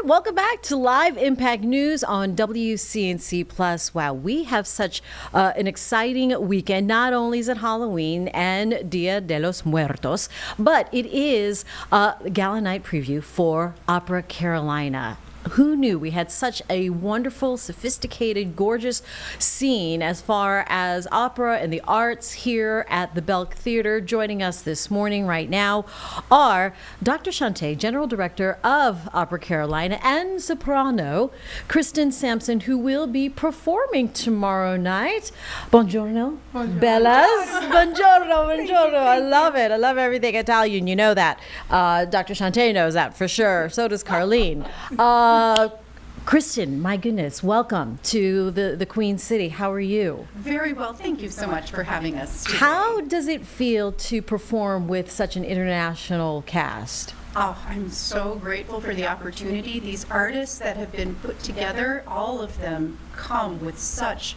right, welcome back to Live Impact News on WCNC Plus. Wow, we have such an exciting weekend. Not only is it Halloween and Dia de los Muertos, but it is a gala night preview for Opera Carolina. Who knew we had such a wonderful, sophisticated, gorgeous scene as far as opera and the arts here at the Belk Theater? Joining us this morning right now are Dr. Shante, General Director of Opera Carolina, and soprano Kristen Sampson, who will be performing tomorrow night. Buongiorno. Buongiorno. Bellas. Buongiorno, buongiorno. I love it. I love everything Italian. You know that. Dr. Shante knows that for sure. So does Carlene. Kristen, my goodness, welcome to the Queen City. How are you? Very well. Thank you so much for having us today. How does it feel to perform with such an international cast? Oh, I'm so grateful for the opportunity. These artists that have been put together, all of them come with such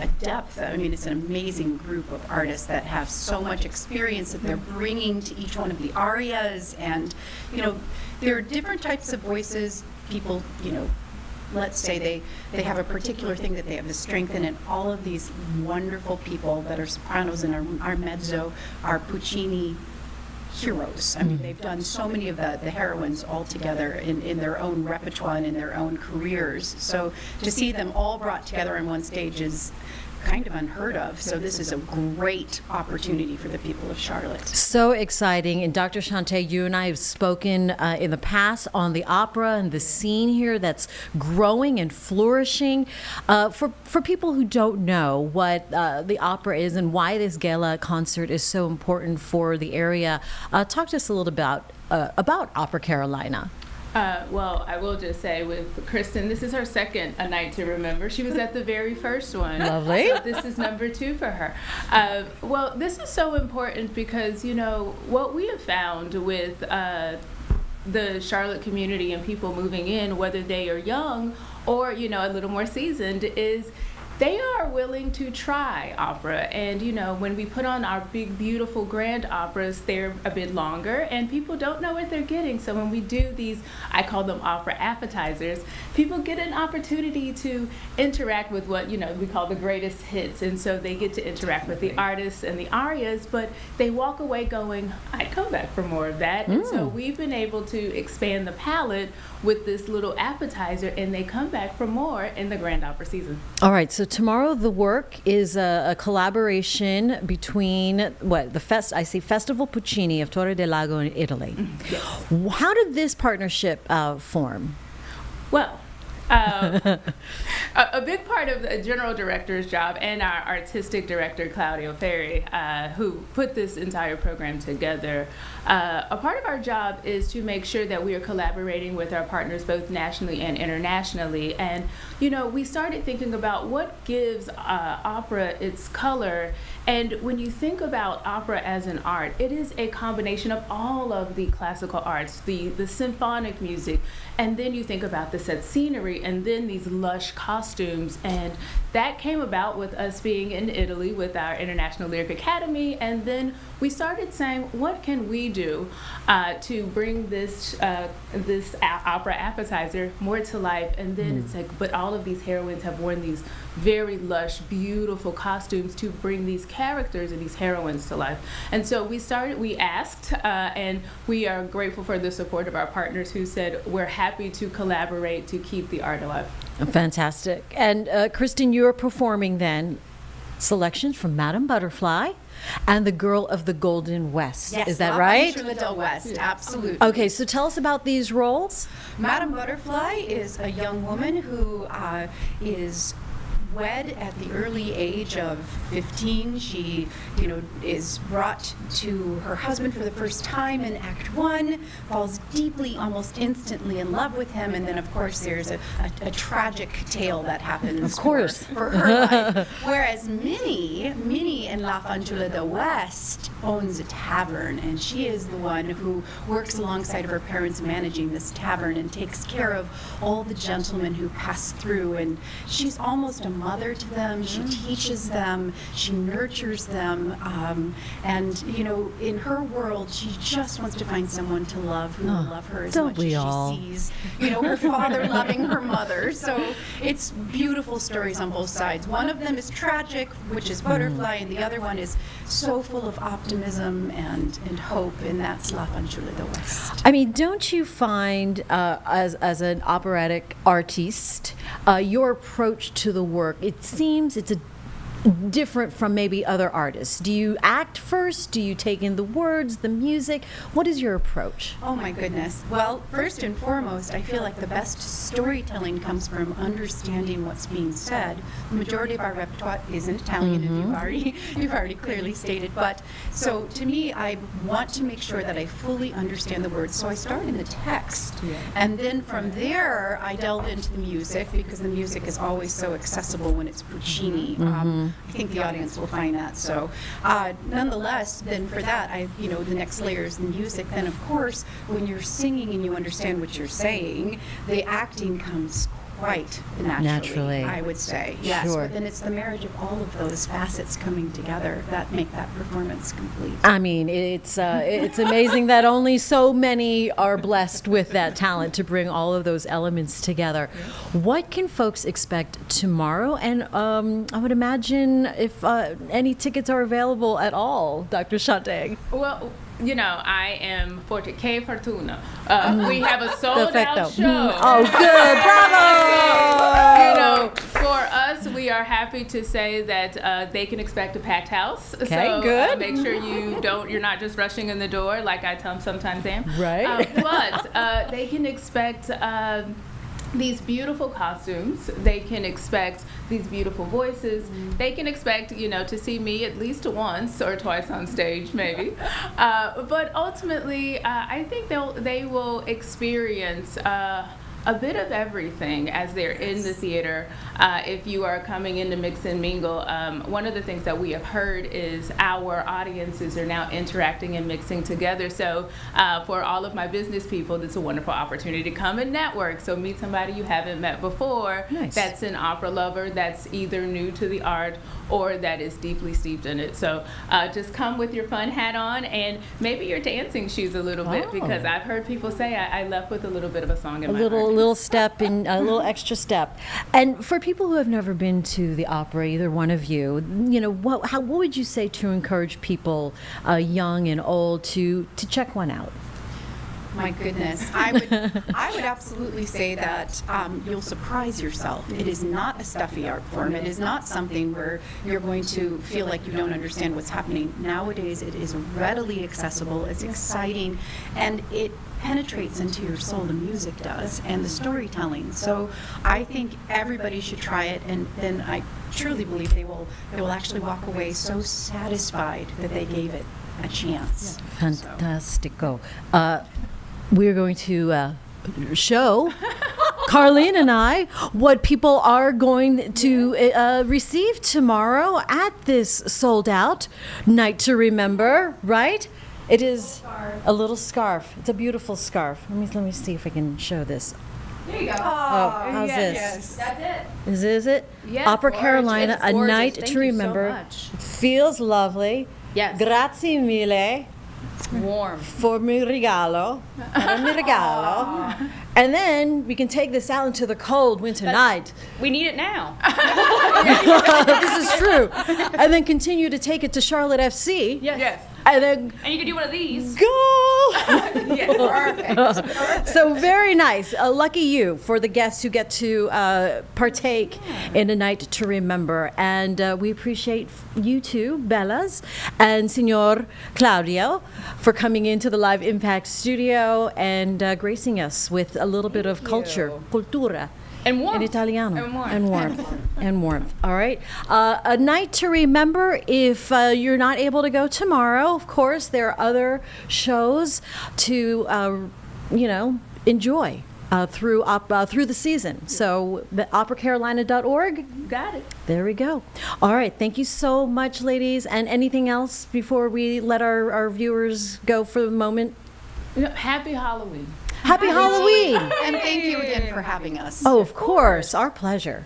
a depth. I mean, it's an amazing group of artists that have so much experience that they're bringing to each one of the arias. And, you know, there are different types of voices. People, you know, let's say they have a particular thing that they have the strength in, and all of these wonderful people that are sopranos and our mezzo are Puccini heroes. I mean, they've done so many of the heroines all together in their own repertoire and in their own careers. So to see them all brought together on one stage is kind of unheard of. So this is a great opportunity for the people of Charlotte. So exciting. And Dr. Shante, you and I have spoken in the past on the opera and the scene here that's growing and flourishing. For people who don't know what the opera is and why this gala concert is so important for the area, talk to us a little about Opera Carolina. Well, I will just say with Kristen, this is her second A Night to Remember. She was at the very first one. Lovely. So this is number 2 for her. Well, this is so important because, you know, what we have found with the Charlotte community and people moving in, whether they are young or, you know, a little more seasoned, is they are willing to try opera. And, you know, when we put on our big, beautiful, grand operas, they're a bit longer, and people don't know what they're getting. So when we do these, I call them opera appetizers, people get an opportunity to interact with what, you know, we call the greatest hits. And so they get to interact with the artists and the arias, but they walk away going, I'd come back for more of that. And so we've been able to expand the palette with this little appetizer, and they come back for more in the grand opera season. All right, so tomorrow the work is a collaboration between I see Festival Puccini of Torre del Lago in Italy. Yes. How did this partnership form? Well, a big part of the general director's job and our artistic director, Claudio Ferri, who put this entire program together, a part of our job is to make sure that we are collaborating with our partners both nationally and internationally. And, you know, we started thinking about what gives opera its color. And when you think about opera as an art, it is a combination of all of the classical arts, the symphonic music, and then you think about the set scenery, and then these lush costumes. And that came about with us being in Italy with our International Lyric Academy, and then we started saying, what can we do to bring this opera appetizer more to life? And then it's like, but all of these heroines have worn these very lush, beautiful costumes to bring these characters and these heroines to life. And so we asked, and we are grateful for the support of our partners who said, we're happy to collaborate to keep the art alive. Fantastic. And Kristen, you're performing then selections from Madame Butterfly and The Girl of the Golden West. Yes, is that La right? Fanciulla del West, absolutely. Okay, so tell us about these roles. Madame Butterfly is a young woman who is wed at the early age of 15. She, you know, is brought to her husband for the first time in Act 1, falls deeply, almost instantly in love with him, and then, of course, there's a tragic tale that happens Of course. for her life. Whereas Minnie in La Fanciulla del West owns a tavern, and she is the one who works alongside of her parents managing this tavern and takes care of all the gentlemen who pass through, and she's almost a mother to them. She teaches them, she nurtures them, and, you know, in her world, she just wants to find someone to love who love her as don't much we as all? she sees, her father loving her mother. So it's beautiful stories on both sides. One of them is tragic, which is Butterfly, and the other one is so full of optimism and hope, and that's La Fanciulla del West. I mean, don't you find, as an operatic artiste, your approach to the work, it seems it's a different from maybe other artists? Do you act first? Do you take in the words, the music? What is your approach? Oh my goodness. Well, first and foremost, I feel like the best storytelling comes from understanding what's being said. The majority of our repertoire is in Italian, and you've already clearly stated. But so to me, I want to make sure that I fully understand the words. So I start in the text, and then from there I delve into the music, because the music is always so accessible when it's Puccini. I think the audience will find that. So, nonetheless, then for that, the next layer is the music. Then, of course, when you're singing and you understand what you're saying, the acting comes quite naturally, I would say. Yes, Sure. but then it's the marriage of all of those facets coming together that make that performance complete. I mean, it's amazing that only so many are blessed with that talent to bring all of those elements together. What can folks expect tomorrow? And I would imagine if any tickets are available at all, Dr. Shantang. Well, I am forte. Que fortuna. We have a sold Perfecto. out show. Oh, good. Bravo! For us, we are happy to say that they can expect a packed house. Okay, so, good. Make sure you're not just rushing in the door like I sometimes am. Right. But they can expect these beautiful costumes. They can expect these beautiful voices. They can expect, to see me at least once or twice on stage, maybe. But ultimately, I think they will experience a bit of everything as they're in the theater. If you are coming in to mix and mingle, one of the things that we have heard is our audiences are now interacting and mixing together. So for all of my business people, it's a wonderful opportunity to come and network. So meet somebody you haven't met before. Nice. That's an opera lover that's either new to the art or that is deeply steeped in it. So just come with your fun hat on and maybe your dancing shoes a little bit, because I've heard people say I left with a little bit of a song in my heart. Little step in a little extra step. And for people who have never been to the opera, either one of you, what would you say to encourage people, young and old, to check one out? My goodness, I would absolutely say that you'll surprise yourself. It is not a stuffy art form. It is not something where you're going to feel like you don't understand what's happening. Nowadays, it is readily accessible. It's exciting, and it penetrates into your soul. The music does, and the storytelling. So I think everybody should try it, and then I truly believe they will actually walk away so satisfied that they gave it a chance. Fantastico. We're going to show Carlene and I what people are going to receive tomorrow at this sold out night to remember, right? It is a little scarf. It's a beautiful scarf. Let me see if I can show this. There you go. Oh, how's this? Yes. That's it. Is it? Yes, Opera gorgeous. Carolina, It's a gorgeous. night Thank to you so remember. much. Feels lovely. Yes. Grazie mille. Warm. For mi regalo. Para mi regalo. And then we can take this out into the cold winter night. We need it now. This is true. And then continue to take it to Charlotte FC. Yes. And then And you can do one of these. go! Yes. Perfect. So very nice. Lucky you for the guests who get to partake in a night to remember. And we appreciate you too, Bellas and Signor Claudio, for coming into the Live Impact studio and gracing us with a little bit of culture, cultura. And warmth. In Italiano. And warmth. And warmth. And warmth. All right. A night to remember. If you're not able to go tomorrow, of course, there are other shows to, enjoy through the season. So, operacarolina.org. Got it. There we go. All right. Thank you so much, ladies. And anything else before we let our viewers go for the moment? Happy Halloween. Happy Halloween. And thank you again for having us. Oh, of course. Our pleasure.